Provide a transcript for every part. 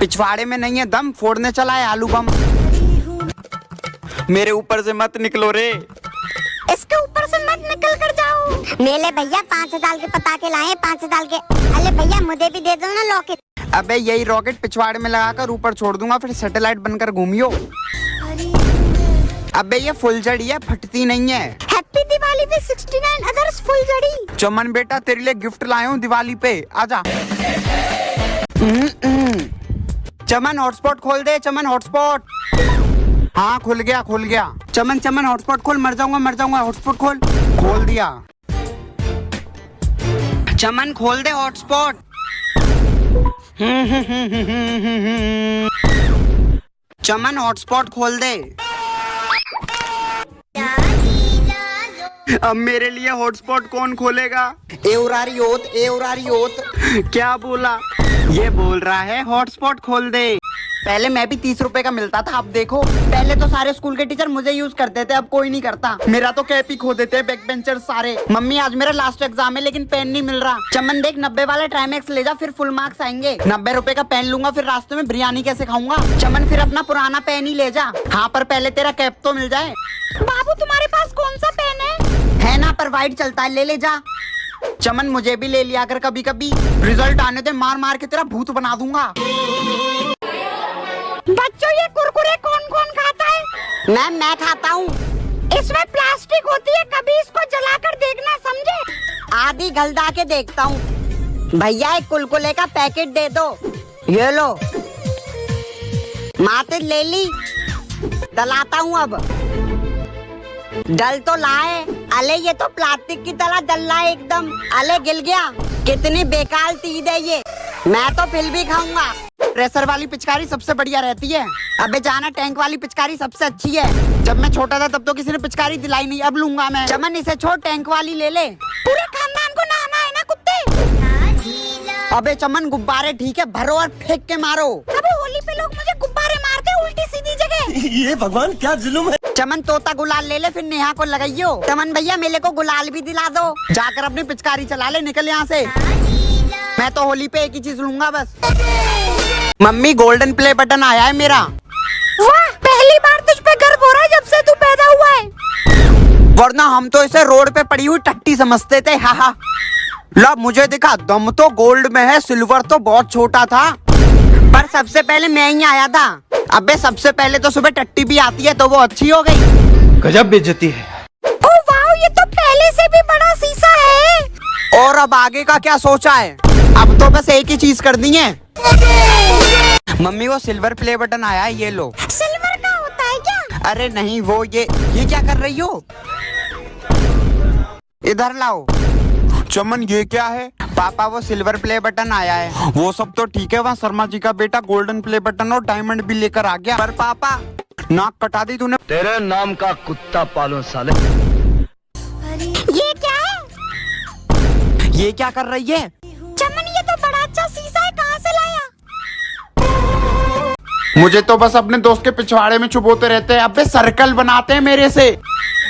पिछवाड़े में नहीं है दम, फोड़ने चला है आलू बम। मेरे ऊपर से मत निकलो रे। इसके ऊपर से मत निकल कर जाओ। मेले भैया 5 साल के पटाखे लाए, 5 साल के। अरे भैया मुझे भी दे दो ना रॉकेट। अबे यही रॉकेट पिछवाड़े में लगाकर ऊपर छोड़ दूंगा, फिर सैटेलाइट बनकर घूमियो। अबे ये फुलझड़ी है, फटती नहीं है। हैप्पी दिवाली विद 69 अदर्स फुलझड़ी। चमन बेटा तेरे लिए गिफ्ट लाया हूँ दिवाली पे, आजा। चमन हॉटस्पॉट खोल दे, चमन हॉटस्पॉट। हाँ खुल गया खुल गया। चमन चमन हॉटस्पॉट खोल, मर जाऊंगा हॉटस्पॉट खोल। खोल दिया। चमन खोल दे हॉटस्पॉट। चमन हॉटस्पॉट खोल दे। अब मेरे लिए हॉटस्पॉट कौन खोलेगा? एवरारी ओत। क्या बोला? ये बोल रहा है हॉटस्पॉट खोल दे। पहले मैं भी 30 रुपए का मिलता था, अब देखो। पहले तो सारे स्कूल के टीचर मुझे यूज करते थे, अब कोई नहीं करता। मेरा तो कैप ही खो देते हैं बैक बेंचर सारे। मम्मी आज मेरा लास्ट एग्जाम है लेकिन पेन नहीं मिल रहा। चमन देख 90 वाला ट्राइमेक्स ले जा, फिर फुल मार्क्स आएंगे। 90 रुपए का पेन लूंगा, फिर रास्ते में बिरयानी कैसे खाऊंगा? चमन फिर अपना पुराना पेन ही ले जा। हाँ पर पहले तेरा कैप तो मिल जाए। बाबू तुम्हारे पास कौन सा पेन है ना, पर वाइट चलता है, ले ले जा। चमन मुझे भी ले लिया कर कभी कभी। रिजल्ट आने दे, मार मार के तेरा भूत बना दूंगा। बच्चों ये कुरकुरे कौन कौन खाता है? मैं खाता हूँ। इसमें प्लास्टिक होती है, कभी इसको जलाकर देखना, समझे? आधी गलदा के देखता हूँ। भैया एक कुलकुले का पैकेट दे दो। ये लो। माते ले ली। डलाता हूँ अब। डल तो लाए। अले ये तो प्लास्टिक की तरह डल रहा है एकदम। अले गिल गया। कितनी बेकार चीज है ये। मैं तो फिर भी खाऊंगा। प्रेशर वाली पिचकारी सबसे बढ़िया रहती है। अबे जाना, टैंक वाली पिचकारी सबसे अच्छी है। जब मैं छोटा था तब तो किसी ने पिचकारी दिलाई नहीं, अब लूंगा मैं। चमन इसे छोड़, टैंक वाली ले ले। पूरे खानदान को नहाना है ना कुत्ते। अबे चमन गुब्बारे ठीक है, भरो और फेंक के मारो। अबे होली पे लोग मुझे गुब्बारे मारते उल्टी सीधी जगह। ये भगवान क्या जुल्म है। चमन तोता गुलाल ले ले, फिर नेहा को लगाइयो। चमन भैया मेले को गुलाल भी दिला दो। जाकर अपनी पिचकारी चला ले, निकल यहाँ से। मैं तो होली पे एक ही चीज लूंगा बस। मम्मी गोल्डन प्ले बटन आया है मेरा। वाह, पहली बार तुझ पे गर्व हो रहा है जब से तू पैदा हुआ है। वरना हम तो इसे रोड पे पड़ी हुई टट्टी समझते थे। हाँ लो मुझे दिखा, दम तो गोल्ड में है, सिल्वर तो बहुत छोटा था। पर सबसे पहले मैं ही आया था। अबे सबसे पहले तो सुबह टट्टी भी आती है तो वो अच्छी हो गई। गजब बेइज्जती है। ओह वाह, ये तो पहले से भी बड़ा शीशा है। और अब आगे का क्या सोचा है? अब तो बस एक ही चीज करनी है। मम्मी वो सिल्वर प्ले बटन आया है, ये लो। सिल्वर का होता है क्या? अरे नहीं, वो ये क्या कर रही हो? इधर लाओ। चमन ये क्या है? पापा वो सिल्वर प्ले बटन आया है। वो सब तो ठीक है, वहाँ शर्मा जी का बेटा गोल्डन प्ले बटन और डायमंड भी लेकर आ गया। पर पापा नाक कटा दी तूने। तेरे नाम का कुत्ता पालो साले। ये क्या है? ये क्या कर रही है? चमन ये तो बड़ा अच्छा शीशा है, कहाँ से लाया? मुझे तो बस अपने दोस्त के पिछवाड़े में छुपोते रहते हैं। अबे सर्कल बनाते हैं मेरे से।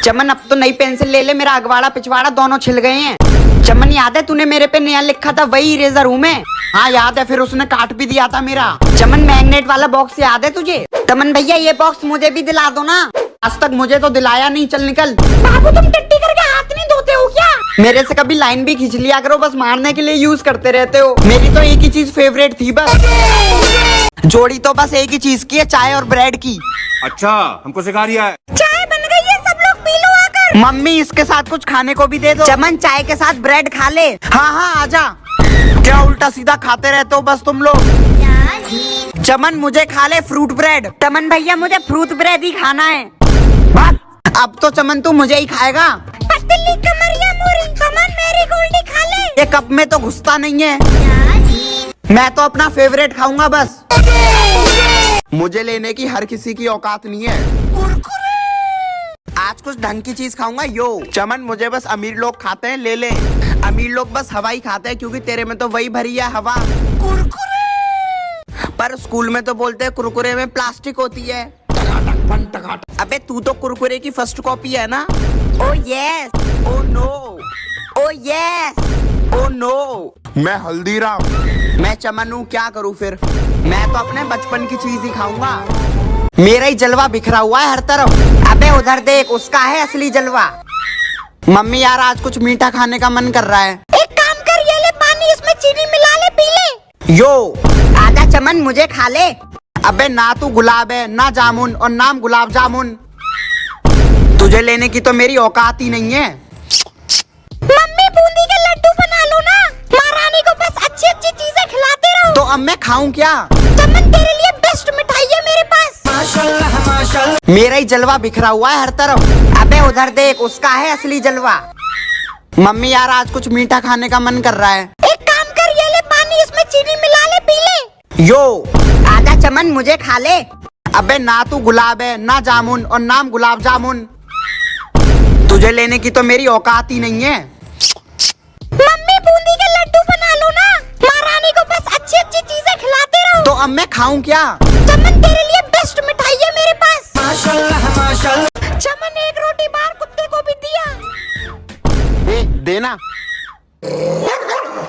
चमन अब तो नई पेंसिल ले ले, मेरा अगवाड़ा पिछवाड़ा दोनों छिल गए हैं। चमन याद है तूने मेरे पे नया लिखा था, वही इरेजर हूँ मैं। हाँ याद है, फिर उसने काट भी दिया था मेरा। चमन मैग्नेट वाला बॉक्स याद है तुझे? चमन भैया ये बॉक्स मुझे भी दिला दो ना। आज तक मुझे तो दिलाया नहीं, चल निकल। बाबू तुम टट्टी करके हाथ नहीं धोते हो क्या? मेरे से कभी लाइन भी खींच लिया करो, बस मारने के लिए यूज करते रहते हो। मेरी तो एक ही चीज फेवरेट थी बस। जोड़ी तो बस एक ही चीज की है, चाय और ब्रेड की। अच्छा हमको सिखा रिया है। चाय बन गई है, सब लोग पी लो आकर। मम्मी इसके साथ कुछ खाने को भी दे दो। चमन चाय के साथ ब्रेड खा ले। हाँ आजा। क्या उल्टा सीधा खाते रहते हो बस तुम लोग। चमन मुझे खा ले फ्रूट ब्रेड। चमन भैया मुझे फ्रूट ब्रेड ही खाना है। अब तो चमन तू मुझे ही खाएगा। पतली कमरिया मोरी चमन मेरी गोल्डी खा ले। ये कप में तो घुसता नहीं है। मैं तो अपना फेवरेट खाऊंगा बस। मुझे लेने की हर किसी की औकात नहीं है। आज कुछ ढंग की चीज खाऊंगा यो। चमन मुझे बस अमीर लोग खाते हैं, ले ले। अमीर लोग बस हवा ही खाते हैं क्योंकि तेरे में तो वही भरी है हवा। पर स्कूल में तो बोलते हैं कुरकुरे में प्लास्टिक होती है। अबे तू तो कुरकुरे की फर्स्ट कॉपी है ना? Oh yes, oh no, oh yes, oh no. मैं हल्दीराम। मैं चमन हूँ, क्या करूँ फिर? मैं तो अपने बचपन की चीज ही खाऊंगा। मेरा ही जलवा बिखरा हुआ है हर तरफ। अबे उधर देख, उसका है असली जलवा। मम्मी यार आज कुछ मीठा खाने का मन कर रहा है। एक काम कर, ये ले पानी, इसमें चीनी मिला ले, पी ले। यो आजा चमन, मुझे खा ले। अबे ना तू गुलाब है ना जामुन और नाम गुलाब जामुन। तुझे लेने की तो मेरी औकात ही नहीं है। मम्मी बूंदी के लड्डू बना लो ना, महारानी को बस अच्छी अच्छी चीजें खिलाते रहो। तो अब मैं खाऊं क्या? चमन तेरे लिए बेस्ट मिठाई है मेरे पास। माशाल्लाह माशाल्लाह। मेरा ही जलवा बिखरा हुआ है हर तरफ। अबे उधर देख, उसका है असली जलवा। मम्मी यार आज कुछ मीठा खाने का मन कर रहा है। एक काम कर, ये ले पानी, इसमें चीनी मिला ले, पी ले। यो आजा चमन, मुझे खा ले। अबे ना तू गुलाब है ना जामुन और नाम गुलाब जामुन। तुझे लेने की तो मेरी औकात ही नहीं है। मम्मी बूंदी के लड्डू बना लो ना, महारानी को बस अच्छी अच्छी चीजें खिलाते रहो। तो अब मैं खाऊं क्या? चमन तेरे लिए बेस्ट मिठाई है मेरे पास। माशाल्लाह माशाल्लाह। चमन एक रोटी बाहर कुत्ते को भी दिया। देना।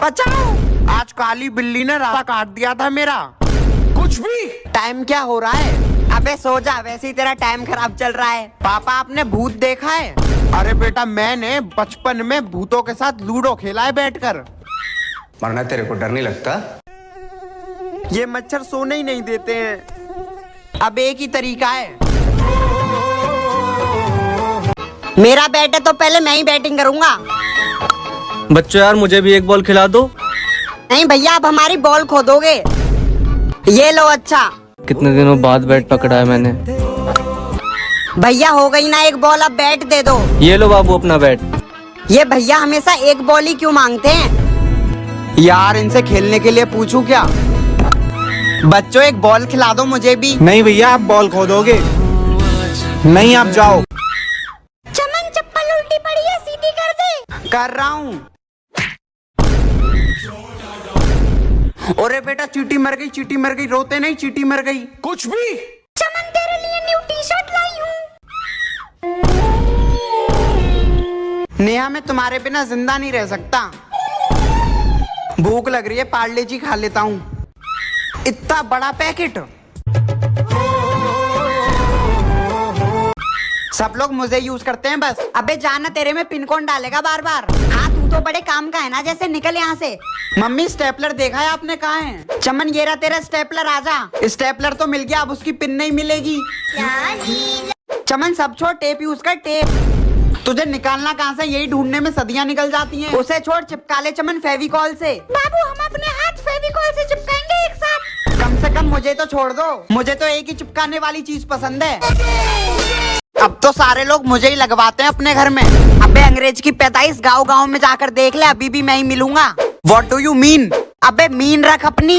बचाओ, आज काली बिल्ली ने रास्ता काट दिया था मेरा। कुछ भी। टाइम क्या हो रहा है? अबे सो जा, वैसे ही तेरा टाइम खराब चल रहा है। पापा आपने भूत देखा है? अरे बेटा मैंने बचपन में भूतों के साथ लूडो खेला है बैठकर। मरना तेरे को डर नहीं लगता? ये मच्छर सोने ही नहीं देते हैं। अब एक ही तरीका है। मेरा बैट है तो पहले मैं ही बैटिंग करूंगा। बच्चों यार मुझे भी एक बॉल खिला दो। नहीं भैया, अब हमारी बॉल खो दोगे। ये लो। अच्छा कितने दिनों बाद बैट पकड़ा है मैंने। भैया हो गई ना एक बॉल, अब बैट दे दो। ये लो बाबू अपना बैट। ये भैया हमेशा एक बॉल ही क्यों मांगते हैं? यार इनसे खेलने के लिए पूछूं क्या? बच्चों एक बॉल खिला दो मुझे भी। नहीं भैया आप बॉल खो दोगे। नहीं आप जाओ। चमन चप्पल उल्टी पड़ी है, सीधी कर दे। कर रहा हूँ। अरे बेटा चींटी मर गई, चींटी मर गई। रोते नहीं, चींटी मर गई। कुछ भी। चमन तेरे लिए न्यू टी शर्ट लाई हूँ। नेहा मैं तुम्हारे बिना जिंदा नहीं रह सकता। भूख लग रही है, पार्ले जी खा लेता हूँ। इतना बड़ा पैकेट। सब लोग मुझे यूज करते हैं बस। अबे जाना, तेरे में पिन कौन डालेगा बार बार। हाँ तू तो बड़े काम का है ना, जैसे निकल यहाँ से। मम्मी स्टेपलर देखा है आपने? कहाँ है? चमन ये रहा तेरा स्टेपलर, आजा। स्टेपलर तो मिल गया, अब उसकी पिन नहीं मिलेगी। चमन सब छोड़, टेप यूज कर, टेप। तुझे निकालना कहाँ से? यही ढूंढने में सदियां निकल जाती हैं। उसे छोड़, चिपका ले चमन फेविकॉल से। बाबू हम अपने हाथ फेविकॉल से चिपकाएंगे एक साथ। कम से कम मुझे तो छोड़ दो। मुझे तो एक ही चिपकाने वाली चीज पसंद है। अब तो सारे लोग मुझे ही लगवाते हैं अपने घर में। अबे अंग्रेज की पैदाइश गाँव गाँव में जाकर देख ले, अभी भी मैं ही मिलूंगा। What do you mean? अबे मीन रख अपनी।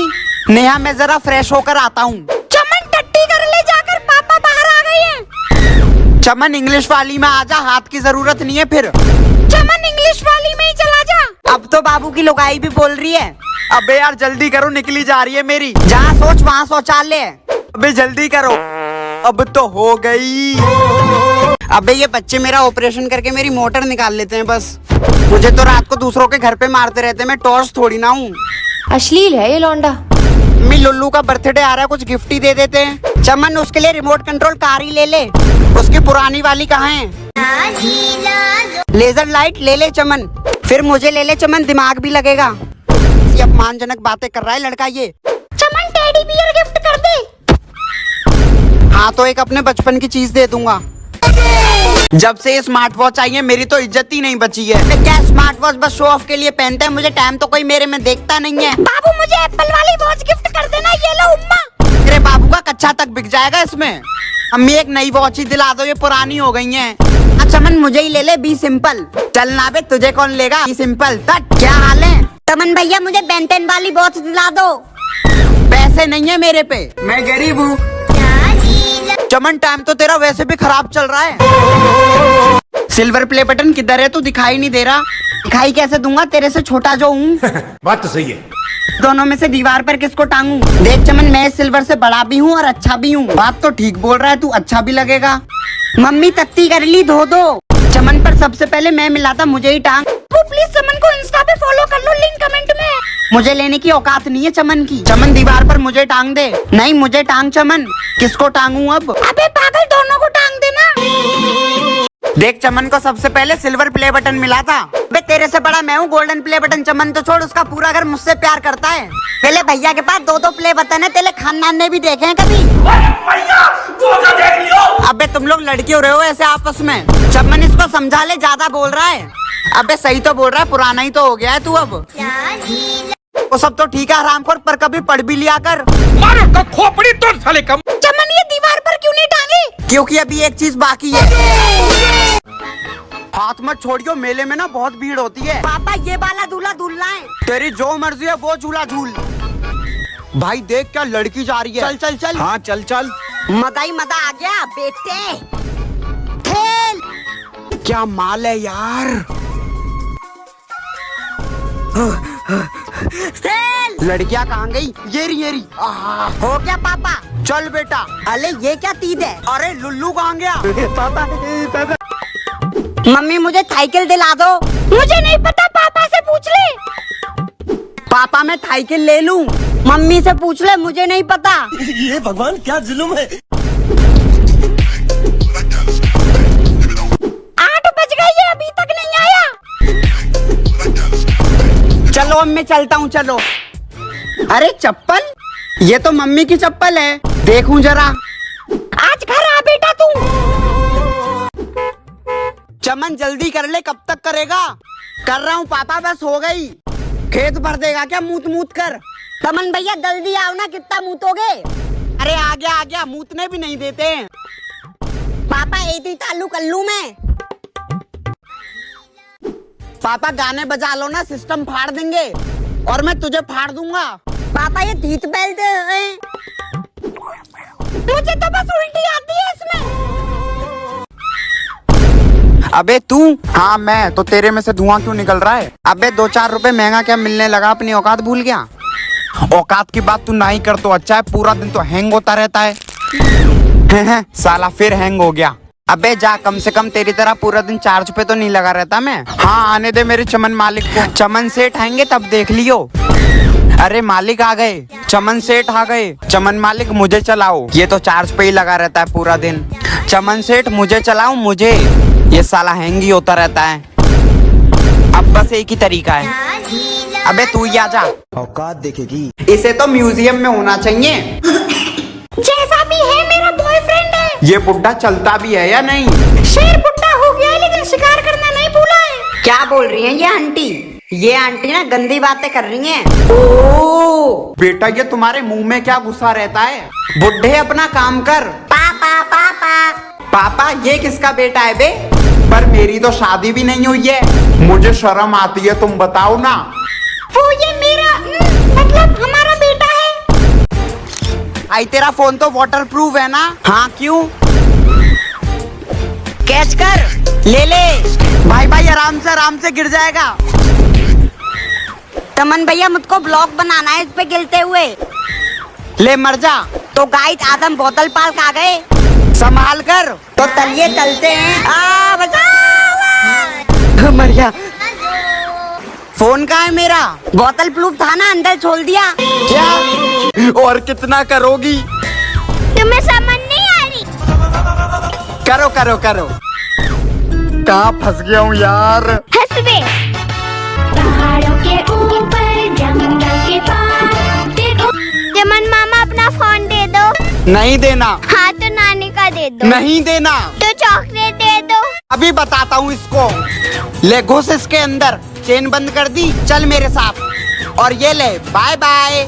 नेहा मैं जरा फ्रेश होकर आता हूँ। चमन टट्टी कर ले जाकर, पापा बाहर आ गए हैं। चमन इंग्लिश वाली में आजा, हाथ की जरूरत नहीं है फिर। चमन इंग्लिश वाली में ही चला जा। अब तो बाबू की लुगाई भी बोल रही है। अबे यार जल्दी करो, निकली जा रही है मेरी। जहाँ सोच वहाँ शौचालय है। अबे जल्दी करो। अब तो हो गई। अबे ये बच्चे मेरा ऑपरेशन करके मेरी मोटर निकाल लेते हैं बस। मुझे तो रात को दूसरों के घर पे मारते रहते हैं, मैं टॉर्च थोड़ी ना हूँ। अश्लील है ये लौंडा। मम्मी लुल्लू का बर्थडे आ रहा है, कुछ गिफ्ट ही दे देते हैं। चमन उसके लिए रिमोट कंट्रोल कार ही ले ले। उसकी पुरानी वाली कहाँ है? लेजर लाइट ले ले चमन। फिर मुझे ले ले चमन, दिमाग भी लगेगा। ये अपमानजनक बातें कर रहा है लड़का ये। चमन टेडी बियर गिफ्ट कर दे। हाँ तो एक अपने बचपन की चीज दे दूंगा। जब से ये स्मार्ट वॉच आई है मेरी तो इज्जत ही नहीं बची है। क्या स्मार्ट वॉच बस शो ऑफ के लिए पहनते हैं? मुझे टाइम तो कोई मेरे में देखता नहीं है। बाबू मुझे एप्पल वाली वॉच गिफ्ट कर देना। ये लो उम्मा। तेरे बाबू का कच्चा तक बिक जाएगा इसमें। अम्मी एक नई वॉच ही दिला दो, ये पुरानी हो गई है। चमन मुझे ही ले ले, बी सिंपल। चलना बे, तुझे कौन लेगा? बी सिंपल तक। क्या हाल है? चमन भैया मुझे बेंटेन वाली वॉच दिला दो। पैसे नहीं है मेरे पे, मैं गरीब हूँ। चमन टाइम तो तेरा वैसे भी खराब चल रहा है। सिल्वर प्ले बटन किधर है? तू दिखाई नहीं दे रहा। दिखाई कैसे दूंगा, तेरे से छोटा जो हूँ। बात तो सही है। दोनों में से दीवार पर किसको टांगू? देख चमन मैं सिल्वर से बड़ा भी हूँ और अच्छा भी हूँ। बात तो ठीक बोल रहा है तू, अच्छा भी लगेगा। मम्मी तत्ती कर ली, धो दो। चमन पर सबसे पहले मैं मिला था, मुझे ही टांग। प्लीज चमन को इंस्टा पे फॉलो कर लो, लिंक कमेंट में। मुझे लेने की औकात नहीं है चमन की। चमन दीवार पर मुझे टांग दे। नहीं मुझे टांग चमन। किसको टांगू अब? अबे पागल, दोनों को टांग देना। देख चमन को सबसे पहले सिल्वर प्ले बटन मिला था। बे तेरे से बड़ा मैं हूँ गोल्डन प्ले बटन। चमन तो छोड़, उसका पूरा घर मुझसे प्यार करता है। पहले भैया के पास 2-2 प्ले बटन है। तेरे खानदान ने भी देखे हैं कभी? अबे तुम लोग लड़के हो रहे हो ऐसे आपस में। चमन इसको समझा ले, ज्यादा बोल रहा है। अबे सही तो बोल रहा है, पुराना ही तो हो गया है तू अब। वो सब तो ठीक है हरामखोर, पर कभी पढ़ भी लिया कर। मारो का खोपड़ी तोड़ साले का। चमन ये दीवार पर क्यों नहीं टांगी? क्योंकि अभी एक चीज बाकी है। हाथ मत छोड़ियो, मेले में ना बहुत भीड़ होती है। पापा ये वाला दूल्हा दूल्हा है। तेरी जो मर्जी है वो झूला झूल। भाई देख क्या लड़की जा रही है। चल चल चल। हाँ चल चल। मजा ही मजा आ गया बेटे। खेल। क्या माल है यार। खेल। लड़कियां कहाँ गई? ये रही। हो गया पापा। चल बेटा। अरे ये क्या तीद है? अरे लुल्लू कहाँ गया? पापा मम्मी मुझे साइकिल दिला दो। मुझे नहीं पता, पापा से पूछ ले। पापा मैं साइकिल ले लूं? मम्मी से पूछ ले, मुझे नहीं पता। ये भगवान क्या जुल्म है। 8 बज गए, ये अभी तक नहीं आया। चलो अब मैं चलता हूँ, चलो। अरे चप्पल, ये तो मम्मी की चप्पल है। देखूं जरा। आज घर आ बेटा तू। चमन जल्दी कर ले, कब तक करेगा? कर रहा हूँ पापा, बस हो गई। खेत भर देगा क्या मूत मूत कर? चमन भैया जल्दी आओ ना, कितना मूतोगे? अरे आ गया, मूतने भी नहीं देते हैं। पापा एती चालू कर लूं मैं? पापा गाने बजा लो ना, सिस्टम फाड़ देंगे। और मैं तुझे फाड़ दूंगा। पापा ये सीट बेल्ट है। मुझे तो बस उल्टी आती है इसमें। अबे तू? हाँ मैं तो। तेरे में से धुआं क्यों निकल रहा है? अबे 2-4 रुपए महंगा क्या मिलने लगा, अपनी औकात भूल गया? औकात की बात तू नहीं कर तो अच्छा है, पूरा दिन तो हैंग होता रहता है। साला फिर हैंग हो गया। अबे जा, कम से कम तेरी तरह पूरा दिन चार्ज पे तो नहीं लगा रहता मैं। हाँ आने दे मेरे चमन मालिक को। चमन सेठ आएंगे तब देख लियो। अरे मालिक आ गए, चमन सेठ आ गए। चमन मालिक मुझे चलाओ, ये तो चार्ज पे ही लगा रहता है पूरा दिन। चमन सेठ मुझे चलाओ, मुझे। ये साला हैंग ही होता रहता है। अब बस एक ही तरीका है। अबे तू ही आजा। औकात देखेगी। इसे तो म्यूजियम में होना चाहिए। जैसा भी है मेरा बॉयफ्रेंड है। ये बुड्ढा चलता भी है या नहीं? शेर बुड्ढा हो गया है, लेकिन शिकार करना नहीं भूला है। क्या बोल रही हैं ये आंटी? ये आंटी ना गंदी बातें कर रही हैं। ओ बेटा, ये तुम्हारे मुंह में क्या गुस्सा रहता है? बुड्ढे अपना काम कर। पापा पापा। पापा ये किसका बेटा है बे? पर मेरी तो शादी भी नहीं हुई है। मुझे शर्म आती है, तुम बताओ ना। वो ये मेरा मतलब हमारा बेटा है। आई तेरा फोन तो वाटरप्रूफ है ना? हाँ क्यों? कैच कर, ले ले। भाई भाई आराम से गिर जाएगा। चमन भैया मुझको ब्लॉग बनाना है इस पे गिरते हुए। ले मर जा। तो गाइस आदम बोतल पार्क आ गए। संभाल कर। तो चलिए चलते हैं। बचाओ। मर गया। फोन कहाँ है मेरा? बोतल प्रूफ था ना, अंदर छोड़ दिया। क्या? और कितना करोगी? तुम्हें समझ नहीं आ रही? करो करो करो। कहाँ फंस गया हूँ यार। हंस दे। पहाड़ों के ऊपर जंगल के पार देखो। चमन मामा अपना फोन दे दो। नहीं देना। हाँ तो नानी का दे दो। नहीं देना। तो चॉकलेट दे दो। अभी बताता हूँ इसको। ले घुस इसके अंदर। चेन बंद कर दी, चल मेरे साथ। और ये ले, बाय बाय।